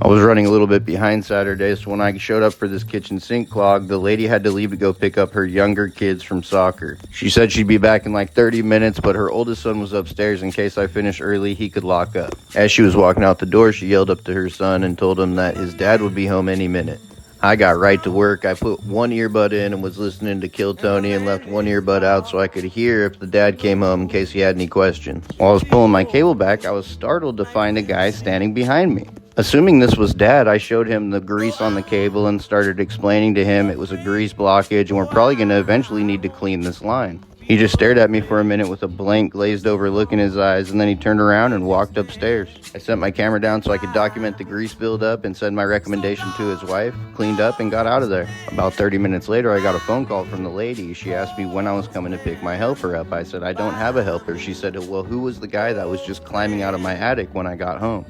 I was running a little bit behind Saturday, so when I showed up for this kitchen sink clog, the lady had to leave to go pick up her younger kids from soccer. She said she'd be back in like 30 minutes, but her oldest son was upstairs in case I finished early, he could lock up. As she was walking out the door, she yelled up to her son and told him that his dad would be home any minute. I got right to work. I put one earbud in and was listening to Kill Tony and left one earbud out so I could hear if the dad came home in case he had any questions. While I was pulling my cable back, I was startled to find a guy standing behind me. Assuming this was Dad, I showed him the grease on the cable and started explaining to him it was a grease blockage and we're probably going to eventually need to clean this line. He just stared at me for a minute with a blank, glazed over look in his eyes, and then he turned around and walked upstairs. I set my camera down so I could document the grease buildup and send my recommendation to his wife, cleaned up, and got out of there. About 30 minutes later, I got a phone call from the lady. She asked me when I was coming to pick my helper up. I said, I don't have a helper. She said, well, who was the guy that was just climbing out of my attic when I got home?